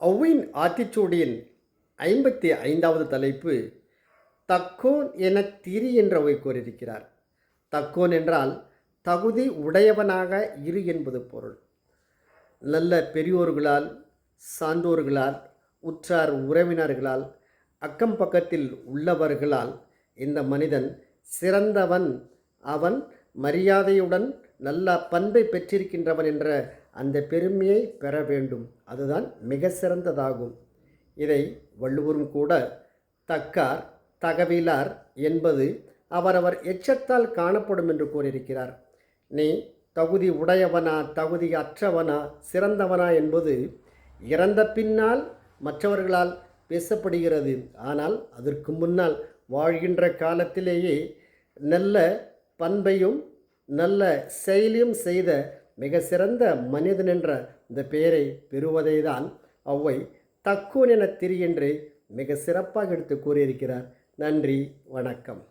ஒளவையின் ஆத்திச்சூடியின் 55வது தலைப்பு தக்கோன் என திரி என்ற ஒளவை கூறியிருக்கிறார். தக்கோன் என்றால் தகுதி உடையவனாக இரு என்பது பொருள். நல்ல பெரியோர்களால், சான்றோர்களால், உற்றார் உறவினர்களால், அக்கம் பக்கத்தில் உள்ளவர்களால் இந்த மனிதன் சிறந்தவன், அவன் மரியாதையுடன் நல்ல பண்பை பெற்றிருக்கின்றவன் என்ற அந்த பெருமையை பெற வேண்டும். அதுதான் மிக சிறந்ததாகும். இதை வள்ளுவரும் கூட தக்கார் தகவிலார் என்பது அவரவர் எச்சத்தால் காணப்படும் என்று கூறியிருக்கிறார். நீ தகுதி உடையவனா, தகுதி அற்றவனா, சிறந்தவனா என்பது இறந்த பின்னால் மற்றவர்களால் பேசப்படுகிறது. ஆனால் அதற்கு முன்னால் வாழ்கின்ற காலத்திலேயே நல்ல பண்பையும் நல்ல செயலியும் செய்த மிக சிறந்த மனிதன் என்ற இந்த பெயரை பெறுவதை தான் ஒளவை தக்கோன் என திரி என்று மிக சிறப்பாக எடுத்து கூறியிருக்கிறார். நன்றி, வணக்கம்.